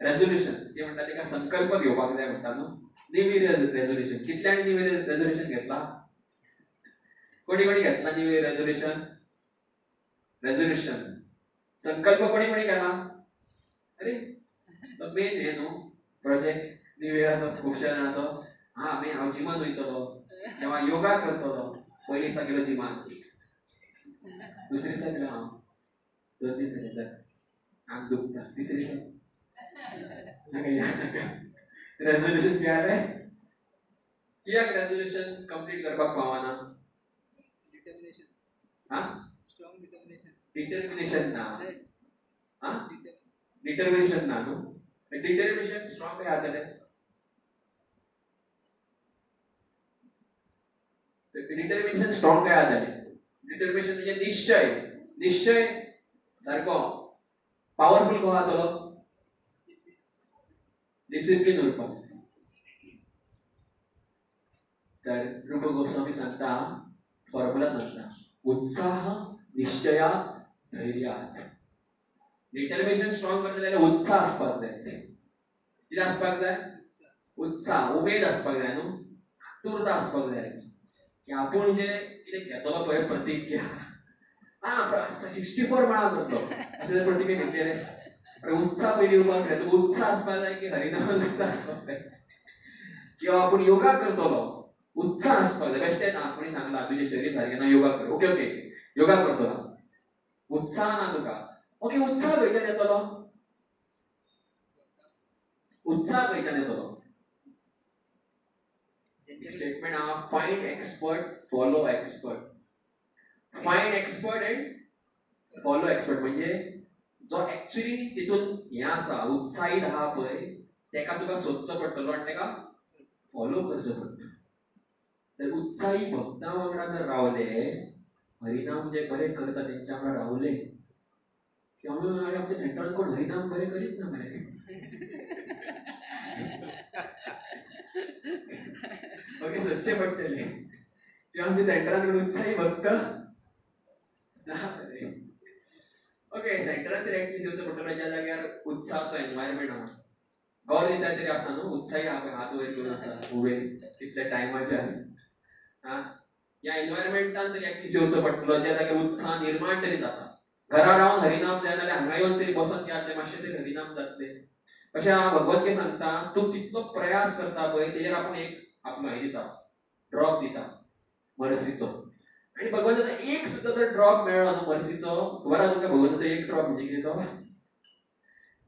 S1: रेझोल्युशन ते म्हणटा तेका संकल्प घेवपाक जाय म्हणटा न्हू. New year resolution. कितल्यांनी न्यू इयर रेझोल्युशन घेतला? कोणी घेतला न्यू इयर रेझोल्युशन? संकल्प कोणी केला? अरे तो मेन हे न्हू प्रोजेक्ट न्यू इयराचो खुबश्या जाणांचो. हांव जिमान वयतलो तेव्हा योगा करतलो. पयली दिसा गेलो जिमान, दुसरे दिसा गेलो हांव 2 दीस आंग दुखता. तिसरे दिसा रेझोल्युशन केलें. कित्याक रेझोल्युशन कंप्लीट करपाक पावना? डिटर्मिनेशन ना. डिटर्मिनेशन ना न्हू. डिटर्मिनेशन स्ट्रॉंग काय जातले? डिटर्मिनेशन स्ट्रॉंग काय जातले? डिटर्मिनेशन म्हणजे निश्चय सारको पॉवरफुल कसो जातलो? डिसिप्लिन उरपाक. तर रूप गोस्वामी सांगता, फॉर्म्युला सांगता, उत्साह निश्चयात धैर्यात. डिटर्मिनेशन स्ट्रॉंग करतले जाल्यार उत्साह आसपाक जाय. कितें आसपाक जाय? उत्साह, उमेद आसपाक जाय न्हू. आतुरता आसपाक जाय की आपूण जे कितें घेतलो पळय प्रतिज्ञा, 64 माळा करतलो अशें प्रतिज्ञा घेतली रे. उत्साह पयली उरपाक जाय. उत्साह आसपाक जाय की हरिनामांत उत्साह आसपाक जाय. किंवा आपूण योगा करतलो, उत्साह आसपाक जाय. बेश्टें ना कोणी सांगला तुजें शरीर सारकें ना योगा कर, ओके योगा करतलो, उत्साह ना तुका. ओके, उत्साह खंयच्यान येतलो? उत्साह खंयच्यान येतलो? स्टेटमेंट हा find expert follow expert. Find expert and follow expert म्हणजे जो एक्चुअली तितून हे आसा उत्साहीत आहा पळय तेका तुका सोदचो पडटलो आनी तेका फॉलो करचो पडटलो. तर उत्साही भक्ता वांगडा जर रावले, हरिनाम जे बरे करता तेंच्या वांगडा रावले की आमच्या सेंटरात कोण हरिनाम बरे करीत ना मरे. ओके सोदचे पडटले की आमच्या सेंटरात उत्साही भक्त ओके सेंटरात तरी ऍटलीस्ट येवचो पडटलो ज्या जाग्यार उत्साहाचो एनवायरमेंट आहा. गॉड दिता तरी आसा न्हू उत्साही आहा हात वयर घेवन आसा उबे तितल्या टायमाच्या या एनवायरमेंटान तरी ऍटलीस्ट येवचो पडटलो ज्या जाग्यार उत्साह निर्माण तरी जाता. घरा रावन हरिनाम जाय जाल्यार हांगा येवन तरी बसोन केले मातशें तरी हरिनाम जातले. अशें भगवद्गीता सांगता तूं कितलो प्रयास करता पळय तेजेर आपूण एक आपलो हे दिता ड्रॉप दिता मर्सीचो. आणि भगवंताचा एक सुद्धा जर ड्रॉप मेळ्ळो न्हू मर्सीचो खबर आहा तुमका भगवंताचा एक ड्रॉप म्हणजे कितें तो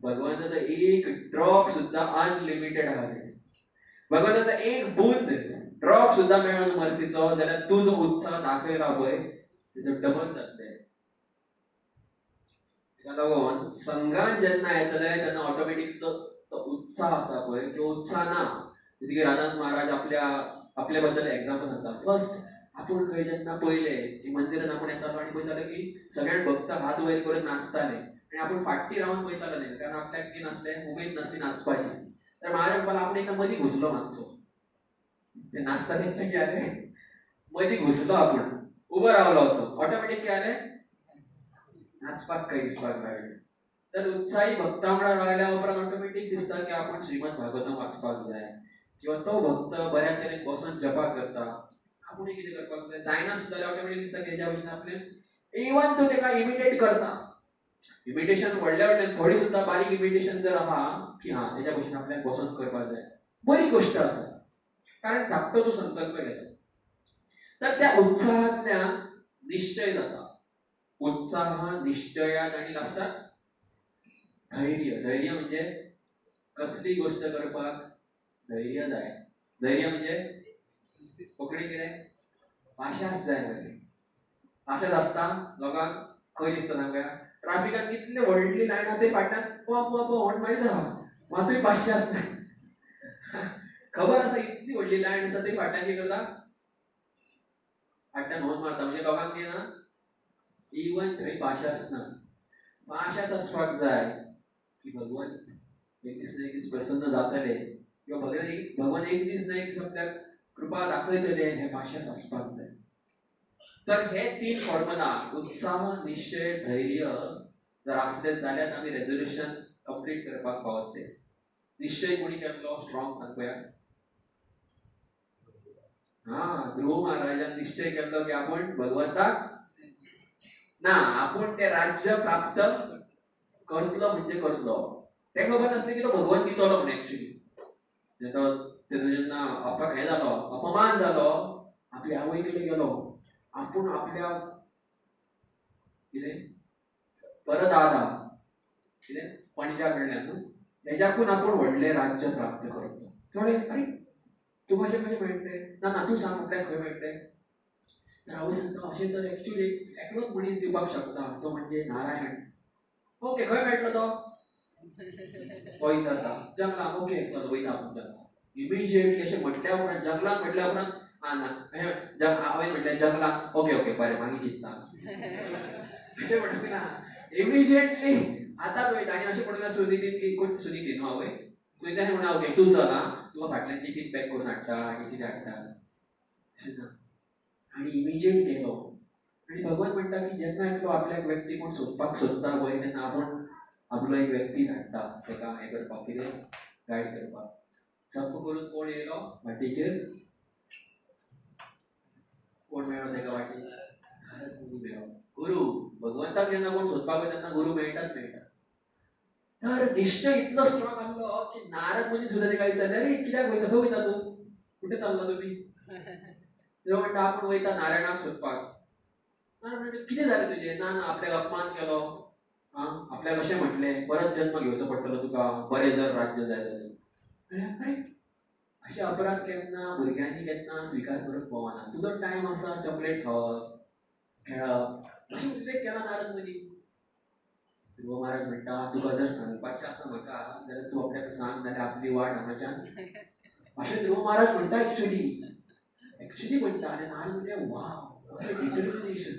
S1: भगवंताचा एक ड्रॉप सुद्धा अनलिमिटेड आहा. भगवंताचा एक बूंद ड्रॉप सुद्धा मेळ्ळो न्हू मर्सीचो जाल्यार तूं जो उत्साह दाखयला पळय तेजो डबल जातले. ताका लागून संघान जेन्ना येतले तेन्ना ऑटोमॅटीक तो उत्साह आसा पळय तो उत्साह ना. जशें की राधानाथ महाराज आपल्या बद्दल एक्झाम्पल सांगता. फर्स्ट आपूण खंय जेन्ना पयले की मंदिरान आपूण येतालो आनी पळयताले की सगळ्यां भक्त हात वयर करून नाचताले आनी आपूण फाटी रावन पळयतालो न्ही कारण आपल्याक कितें नासलें उमेद नासली नाचपाची. तर महाराज म्हणपाक आपूण एकदां मदीं घुसलो मातसो ते नाचता तेंचे कितें जालें मदीं घुसलो आपूण उबो रावलो वचो ऑटोमॅटीक कितें जालें नाचपाक खंय दिसपाक लागलें. तर उत्साही भक्ता वांगडा रावल्या उपरांत ऑटोमॅटीक दिसता की आपूण श्रीमद भागवतम वाचपाक जाय किंवा तो भक्त बऱ्या तरेन बसून जपा करता आपूण कितें करपाक जाय जायना सुद्दां जाल्यार ऑटोमॅटीक दिसता की हेज्या भशेन आपलें इवन तूं तेका इमिटेट करता. इमिटेशन व्हडल्या व्हडल्यान थोडी सुद्दां बारीक इमिटेशन जर आहा की तेज्या भशेन आपल्याक बसून करपाक जाय बरी गोश्ट आसा कारण धाकटो तूं संकल्प घेता. तर त्या उत्साहांतल्यान निश्चय जाता. उत्साह निश्चयात आणि लास्टाक धैर्य. धैर्य म्हणजे कसली गोष्ट करपाक धैर्य जाय. धैर्य म्हणजे कोंकणी कितें पाशास जाय. म्हणजे पाशास आसता लोकांक खंय दिसता तांकां ट्राफिकान कितले व्हडली लायन आहा तरी फाटल्यान पप पप हॉर्न मारीत आहा मातूय पाशास ना. खबर आसा इतली व्हडली लायन आसा तरी फाटल्यान कितें करता फाटल्यान हॉर्न मारता. म्हणजे लोकांक कितें ना इवन थंय पाशास ना. पाशास आसपाक जाय की भगवान एक दीस ना एक दीस प्रसन्न जातले किंवा भगवान एक दीस ना एक दीस आपल्याक कृपा दाखयतले हे पाशास आसपाक जाय. तर हे तीन फॉर्मुला उत्साह निश्चय धैर्य जर असले जाल्यार आमी रेझोल्युशन कंप्लीट करपाक पावतले. निश्चय कोणी केल्लो स्ट्रॉंग सांग पळया. ध्रुव महाराजान निश्चय केल्लो की आपूण भगवंताक ना आपूण ते राज्य प्राप्त करतलो म्हणजे करतलो. ते खबर नासलें की तो भगवान दितलो म्हणून एक्चुअली. तेजो जेन्ना हे जालो अपमान जालो आपल्या आवय कडेन गेलो आपूण आपल्या कितें परदादा कितें पणजा कडल्यान न्हू तेज्याकून आपूण व्हडलें राज्य प्राप्त करतलो. थोडे अरे तुका अशें कशें मेळटलें ना तूं सांग आपल्याक खंय मेळटलें. तर आवय सांगता अशें तर एक्चुअली एकलोच मनीस दिवपाक शकता तो म्हणजे नारायण. ओके खंय मेळटलो तो तो विचारता जंगलात. ओके चल वयता आपूण जंगलात. इमिजिएटली अशें म्हटल्या उपरांत जंगलात म्हटल्या उपरांत ना आवय म्हटलें जंगलात. ओके ओके बरें मागीर चिंतता अशें म्हणटा ना इमिजिएटली आतां वयता आनी अशें पडटा सुनीतीन की कोण सुनीती न्हू आवय तुवें तशें म्हणा ओके तूं चल तुका फाटल्यान टिकीट पॅक करून हाडटा आनी कितें हाडटा अशें ना. आनी इमिजिएट गेलो आनी भगवान म्हणटा की जेन्ना एकलो आपल्याक व्यक्ती कोण सोदपाक सोदता पळय तेन्ना आपूण आपलो एक व्यक्ती धाडटा ताका हें करपाक कितें गायड करपाक. सप्प करून कोण येयलो वाटेचेर कोण मेळ्ळो ताका वाटेर गुरू मेळ्ळो. गुरू भगवंताक जेन्ना कोण सोदपाक वता तेन्ना गुरू मेळटाच मेळटा. तर निश्चय इतलो स्ट्रॉंग आसलो की नारद मनीस सुद्दां ताका विचारलें अरे कित्याक वयता खंय वयता तूं कुठे चालला तुमी. तो म्हणटा आपूण वयता नारायणाक सोदपाक. नारायण कितें जालें तुजें. ना ना आपल्याक अपमान केलो आपल्याक अशें म्हटलें परत जन्म घेवचो पडटलो तुका बरें जर राज्य जाय जाल्यार. अरे असे अपराध केन्ना भुरग्यांनी केन्ना स्विकार करूंक पावना. तुजो टायम आसा चॉकलेट खावप, खेळप, अशें उल्लेख केला नारद मुनी. ध्रुव महाराज म्हणटा तुका जर सांगपाचें आसा म्हाका जाल्यार तूं आपल्याक सांग, नाल्यार आपली वाट हांगाच्यान. अशें ध्रुव महाराज म्हणटा एक्चुली म्हणटा. आनी नारद म्हणजे वाव, डिटर्मिनेशन,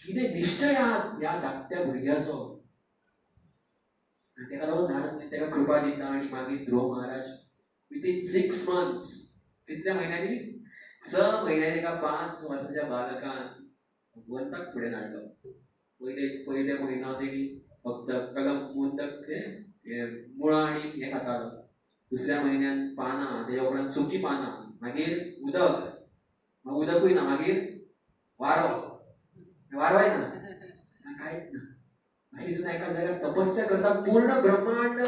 S1: कितें निश्चय ह्या धाकट्या भुरग्याचो. आनी तेका लागून नारद मुनी तेका कृपा दिता. आनी मागीर ध्रुव महाराज विथीन 6 months, कितल्या म्हयन्यांनी, 6 म्हयन्यांनी एका 5 वर्साच्या बालकान भगवंताक फुडें धाडलो. पयले म्हयनो तेणी फक्त मुंदक मुळां आनी हें खातालो. दुसऱ्या म्हयन्यान पानां, तेज्या उपरांत सुकी पानां, मागीर उदकूय ना, मागीर वारोय ना, कांयच ना. अशी जेन्ना एका जाग्यार तपस्या करता, पूर्ण ब्रह्मांड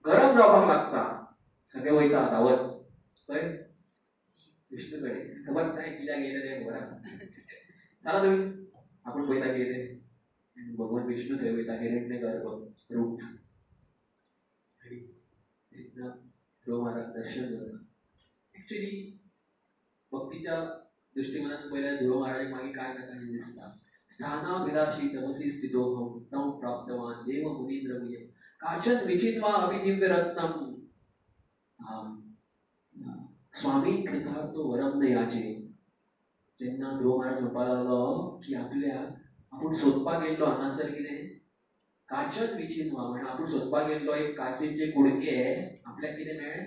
S1: गरम जावपाक लागता, सगळे वयता धांवत खंय विष्णू कडेन. खबर आसता कित्याक येयले तें खबर आसा. चला तुमी आपूण पळयता कितें. भगवान विष्णू थंय वयता, हिरण्यगर्भ रूप. आनी तेन्ना ध्रुव महाराज दर्शन जाता. एक्चुली भक्तीच्या दृष्टिकोनान पळयल्यार ध्रुव महाराज मागीर काय ना काय दिसता. स्थानाभिलाषी तमसी स्थितोऽहं तं प्राप्तवान् देव मुनीन्द्र मुनिम् काचन विचिन्वा अभिदिव्य रत्नम् स्वामी कृतार्थो वरम न याचे. जेन्ना ध्रुव महाराज म्हणपाक लागलो की आपल्याक आपूण सोदपाक गेल्लो हांगासर कितें काचन विचिन्वा, म्हणजे आपूण सोदपाक गेल्लो एक काचेचे कुडके, आपल्याक कितें मेळ्ळें,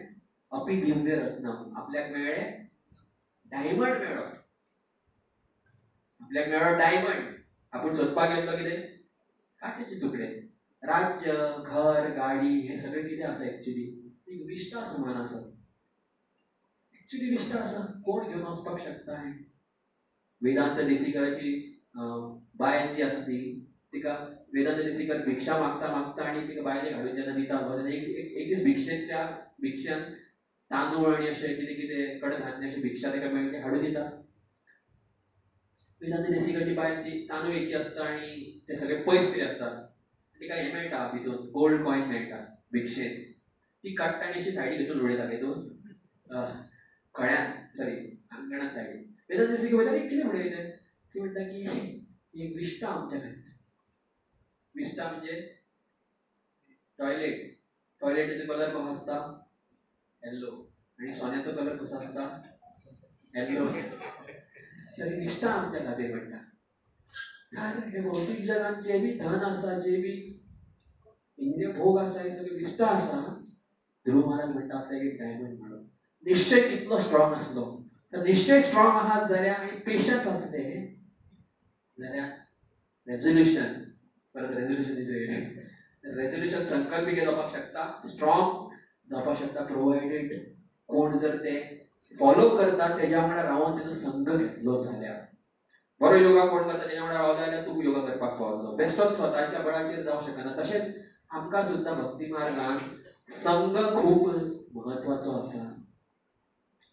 S1: अपिदिव्य रत्नम, आपल्याक मेळ्ळें डायमंड मेळ्ळो. आपल्याक मेळ्ळो डायमंड. आपूण सोदपाक गेल्लो कितें काचेचे तुकडे. राज्य, घर, गाडी हे सगळें कितें आसा एक्चुली एक विश्टा समान आसा. एक्चुली विश्टा आसा, कोण घेवन वचपाक शकता. हें वेदांत देसिकराची बायल जी आसली तिका वेदांत देसिकर भिक्षा मागता आनी तिका बायलेक हाडून जेन्ना दिता, एक दीस भिक्षेन तांदूळ आनी अशें कितें कडधान्य अशें भिक्षा ताका मेळटा, तें हाडून दिता. वेदांत देसिकरची बायल ती तांदूळ हेची आसता आनी ते सगळे पयस कितें आसता, तिका हें मेळटा भितून गोल्ड कॉइन मेळटा भिक्षेन. ती काडटा आनी अशी सायडीक हितून उडयता, हितून खळ्यान अंगणात सायडीक. वेदांत देसिकर वयता कितें उडयलें, ती म्हणटा की एक विश्टा आमच्या खातीर. विश्टा म्हणजे टॉयलेटीचो कलर कसो आसता, येल्लो, आनी सोन्याचो कलर कसो आसता, येल्लो. तर विश्टा आमच्या खातीर म्हणटा. कारण हे भौतीक जगात जे बी धन आसा, जे बी इंद्रिय भोग आसा, हे सगळे विश्टा आसा. ध्रुव महाराज म्हणटा आपल्याक एक डायमंड म्हणून. निश्चय कितलो स्ट्रॉंग आसलो, तर निश्चय स्ट्रॉंग आहात जाल्यार आनी पेशन्स आसले जाल्यार रेझोल्युशन संकल्पीक जावपाक शकता, स्ट्रॉंग जावपाक शकता, प्रोवायडेड कोण जर ते फॉलो करता, तेज्या वांगडा रावन तेजो संग घेतलो जाल्यार. बरो योगा कोण करता तेज्या वांगडा रावलो जाल्यार तूं योगा करपाक पावतलो. बेश्टोच स्वताच्या बळाचेर जावंक शकना. तशेंच आमकां सुद्दां भक्ती मार्गान संग खूब महत्वाचो आसा.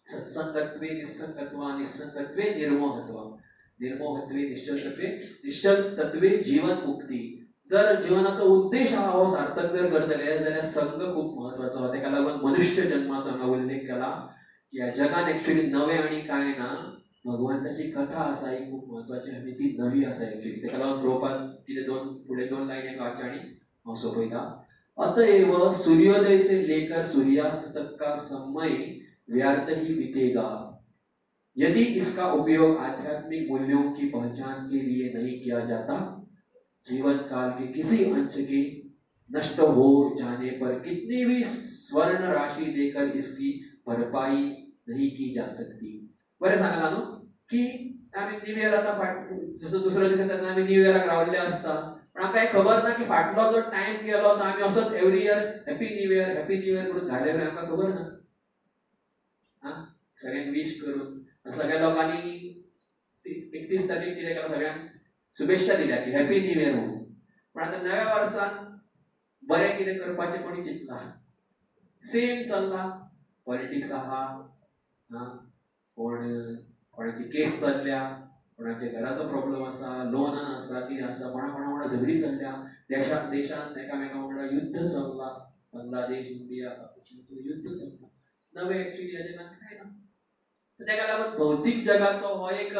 S1: सत्संगत्वे निस्संगत्वा, निस्संगत्वे निर्मोहत्वा, निर्मोहत्वे निश्चलतत्वे, निश्चलतत्वे जीवन मुक्ती. जर जीवनाचो उद्देश हो सार्थक जर करतले जाल्यार संग खूप महत्वाचो. तेका लागून मनुष्य जन्माचो हांगा उल्लेख केला की ह्या जगान एक्चुली नवे आनी कांय ना, भगवंताची कथा आसा ही खूप महत्वाची आनी ती नवी आसा एक्चुली. तेका लागून प्रभुपाद कितें फुडें 2 लायनी वाचा आनी हांव सोंपयता. अतएव सूर्योदय से लेकर सूर्यास्त तक का समय व्यर्थ ही बीतेगा यदि इसका उपयोग आध्यात्मिक मूल्यों की पहचान के लिए नहीं किया जाता. जीवन काल के किसी अंश के नष्ट हो जाने पर कितनी भी स्वर्ण राशि देकर इसकी भरपाई नहीं की जा सकती. बरें सांगला न्हू की आमी न्यू इयर आतां जसो दुसरो दीस येता आमी न्यू इयराक रावल्ले आसता, पण आमकां खबर ना की फाटलो जो टायम गेलो तो आमी असोच every year happy new year करून घालेलो आमकां खबर ना. सगळ्यांक विश करून सगळ्या लोकांनी 31 तारीख कितें केलो, सगळ्यांक शुभेच्छा दिल्या की हॅपी न्यू इयर म्हणून. पण आता नव्या वर्सान बरें कितें करपाचें कोणी चिंतला, सेम चल्ला. पॉलिटिक्स आहा, कोणाची केस चल्ल्या, कोणाच्या घराचो प्रॉब्लेम आसा, लोनान आसा, कितें आसा, कोणा वांगडा झगडी चल्ल्या, देशांत एकामेका वांगडा युद्ध चल्ला, बांगलादेश, इंडिया, पाकिस्तानचो युद्ध चल्ला. नवे ऍक्च्युली ह्या जगात काय ना. तर तेका लागून भौतिक जगाचो हो एक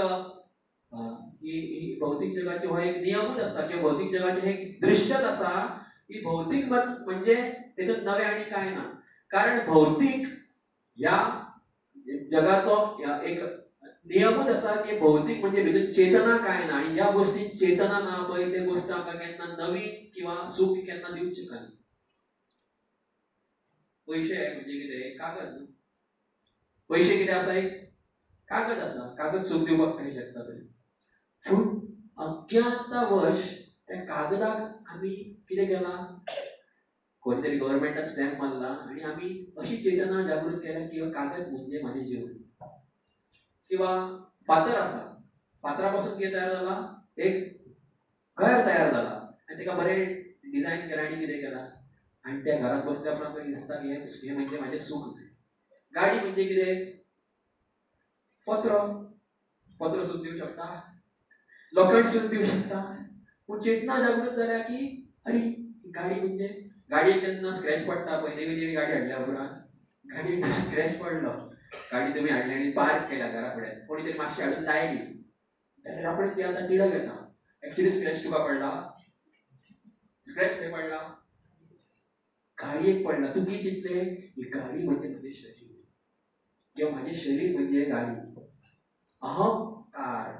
S1: ही भौतिक जगाचे हो एक नियमूच आसा किंवा भौतिक जगाचे हे दृश्यच आसा की भौतिक म्हणजे त्याच्यात नवे आणि काय ना. कारण भौतिक या जगाचो एक नियमूच आसा की भौतिक म्हणजे भितर चेतना काय ना आणि ज्या गोष्टीत चेतना ना पळय ते गोष्ट आमकां केन्ना नवीन किंवा सुख केन्ना दिवंक शकना. पैसे म्हणजे कितें कागद न्हू. पैसे कितें आसा एक कागद आसा. कागद सुख दिवपाक कशें शकता तरी. पूण अज्ञातावश त्या कागदाक आमी कितें केलां कोणी तरी गव्हर्मेंटान स्टॅम्प मारला आणि आमी अशी चेतना जागृत केल्या की कागद म्हणजे म्हाजे जीवन. किंवा फातर आसा. फातरापासून कितें तयार जाला एक घर तयार जाला आनी तेका बरें डिझायन केला आनी कितें केला आनी त्या घरात बसल्या उपरांत मागीर दिसता की हे म्हणजे म्हाजें सूख. गाडी म्हणजे कितें पत्र सूख दिवंक शकता, लोखंड सूख दिवंक शकता. पूण चेतना जागृत जाल्या की अरे गाडी म्हणजे गाडयेक जेन्ना स्क्रॅच पडटा पळय नवी नवी गाडी हाडल्या उपरांत गाडयेक स्क्रॅच पडलो गाडी तुमी हाडली आनी पार्क केल्या घरा फुड्यान कोणी तरी मातशी हाडून लायली जाल्यार रोखडेंच ती आतां तिडक येता. एक्चुली स्क्रॅच तुका पडला, स्क्रॅच खंय पडला गाडयेक पडला. तूं कितें चिंतलें ही गाडी म्हणजे म्हजें शरीर किंवा म्हजें शरीर म्हणजे गाडी. अहंकार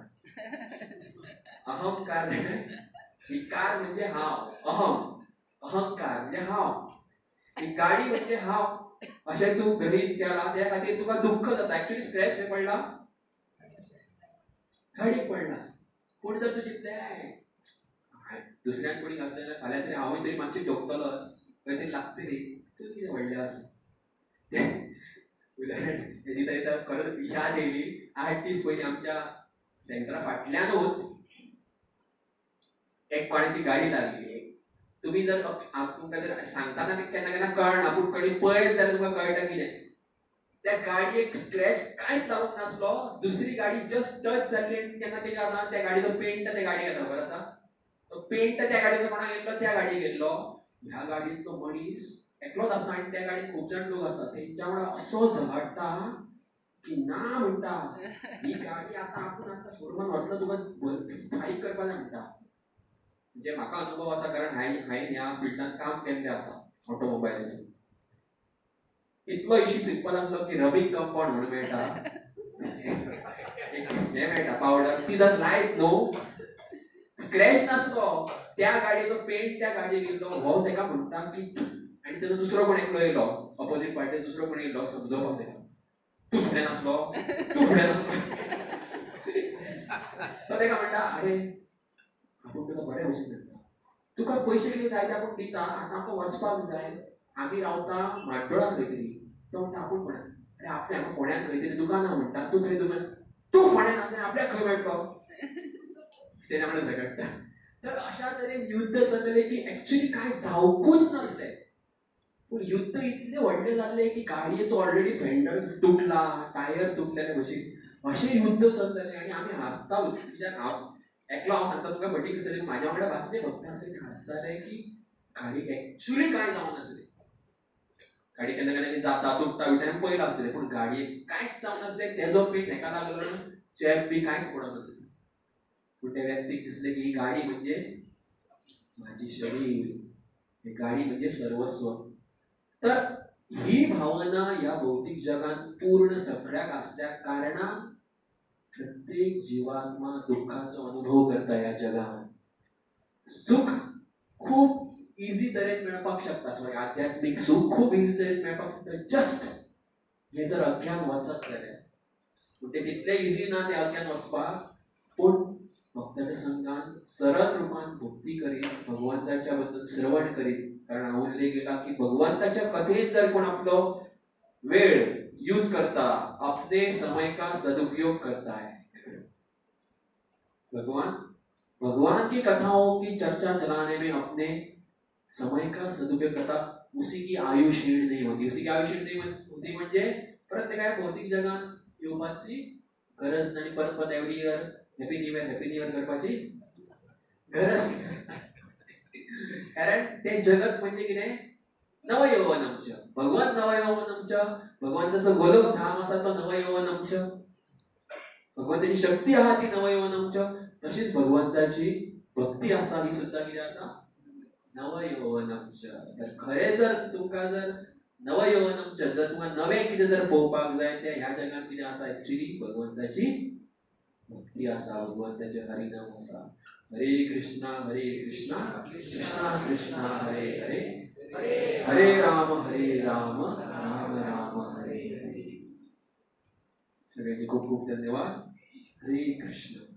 S1: अहंकार ही कार म्हणजे हांव अहंकार म्हणजे हांव. ही गाडी म्हणजे हांव अशें तूं गृहीत केला त्या खातीर तुका दुःख जाता. एक्चुली स्क्रॅच खंय पडला गाडयेक पडला. पूण जर तूं चिंतलें दुसऱ्यान कोणी घातलें जाल्यार फाल्यां तरी हांवूय तरी मातशें ठोकतलो खंय तरी लागतली तूं कितें व्हडलें आसा. उदाहरण दिता दिता खरोच याद येयली 8 दीस पयलीं आमच्या सेंटरा फाटल्यानूच एक कोणाची गाडी लागली. तुम्ही जर तुमकां जर सांगताना केन्ना केन्ना कळना पूण कडी पळयत जाल्यार तुमकां कळटा कितें त्या गाडयेक स्क्रॅच कांयच लागूंक नासलो. दुसरी गाडी जस्ट टच जाल्ली आनी तेन्ना तेच्या आतां त्या गाडयेचो पेंट त्या गाडयेक येता खबर आसा. तो पेंट त्या गाडयेचो कोणाक येयल्लो त्या गाडयेक येयल्लो. ह्या गाडयेंतलो मनीस एकलोच आसा आनी त्या गाडयेन खूब जाण लोक आसा. तेंच्या वांगडा असो झगडटा की ना म्हणटा ही गाडी आतां आपूण आतां शोरुमान व्हरतलो तुका फारीक करपा जाय म्हणटा. म्हणजे म्हाका अनुभव आसा कारण हांवें ह्या फिल्डांत काम केल्लें आसा ऑटोमोबायलाचें. इतलो इश्यू शिकपा लागलो की रबिंग कंपाउंड म्हणून मेळटा हें मेळटा पावडर ती जर लायत न्हू स्क्रॅच नासलो त्या गाडयेचो पेंट त्या गाडयेक येयल्लो हो तेका म्हणटा की आनी तेजो दुसरो कोण एकलो येयलो ऑपोजीट पार्टीचो दुसरो कोण येयलो समजोवपाक तेका तूं फुडें नासलो तो तेका म्हणटा अरे आपूण तुका बरें भशेन सांगता तुका पयशे कितें जाय ते आपूण दिता आतां आमकां वचपाक जाय आमी रावता म्हाड्डोळा खंय तरी. तो म्हणटा आपूण फोंड्यान अरे आपल्या हांगा फोंड्यान खंय तरी दुकानां म्हणटा तूं थंय दुकान तूं फोंड्यान आसलें आपल्याक खंय मेळटलो तेच्या वांगडा झगडटा. तर अशा तरेन युद्ध चललेलें की एक्चुली कांय जावंकूच नासलें. पूण युद्ध इतलें व्हडलें जाल्लें की गाडयेचो ऑलरेडी फेंडर तुटला टायर तुटलेले भशेन अशें युद्ध चललेलें आनी आमी हांसता कित्याक एकलो हांव सांगता तुका फटीक दिसतली म्हाज्या वांगडा बाकीचे भक्त आसले हांसताले की गाडयेक एक्चुली कांय जावं नासलें. गाडी केन्ना केन्ना जाता तुटता बिटा आमी पयला आसतलें पूण गाडयेक कांयच जावं नासलें. तेजो पेट हेका लागलो चॅप बी कांयच पडों नासलें. पूण त्या व्यक्तीक दिसलें की ही गाडी म्हणजे म्हाजी शरीर ही गाडी म्हणजे सर्वस्व. तर ही भावना ह्या भौतिक जगात पूर्ण सगळ्याक आसल्या कारणान प्रत्येक जीवात्मा दुःखाचो अनुभव करता ह्या जगात. सुख खूप इजी तरेन मेळपाक शकता. सॉरी आध्यात्मिक सुख खूप इजी तरेन मेळपाक शकता जस्ट हे जर अज्ञान वचत जाल्यार. पूण ते तितलें इजी ना ते अज्ञान वचपाक. पूण भक्ताच्या संघान सरळ रुपान भक्ती करीत भगवंताच्या बद्दल श्रवण करीत कारण हांव उल्लेख केला की भगवंताच्या कथेत जर कोण आपलो वेळ यूज करता अपने समय का सदुपयोग करता है. भगवान की कथाओं की चर्चा चलाने में अपने समय का सदुपयोग करता उसी की आयु क्षीण नहीं होती. उसी की आयु क्षीण नहीं होती म्हणजे परत ते काय भौतिक जगात येवपाची गरज नाही. परत एवढी इयर हॅपी न्यू इयर करपाची गरज कारण ते जगत म्हणजे कितें नवयौवनमच भगवान नवयौवनमच भगवंताचं गोलोक धाम असा तो नवयौवनमच भगवंताची शक्ती आहा ती नवयौवनमच तशीच भगवंताची भक्ती आसा ही सुद्धा कितें आसा नवयौवनमच तर खरें जर तुमकां जर नवयौवनमच जर तुमकां नवें कितें जर पळोवपाक जाय तें ह्या जगांत कितें आसा एक्चुअली भगवंताची भक्ती आसा भगवंताचे हरिनाम आसा हरे कृष्णा कृष्णा कृष्णा हरे हरे हरे राम राम राम हरे हरे सगळ्यांचे खूप खूप धन्यवाद हरे कृष्ण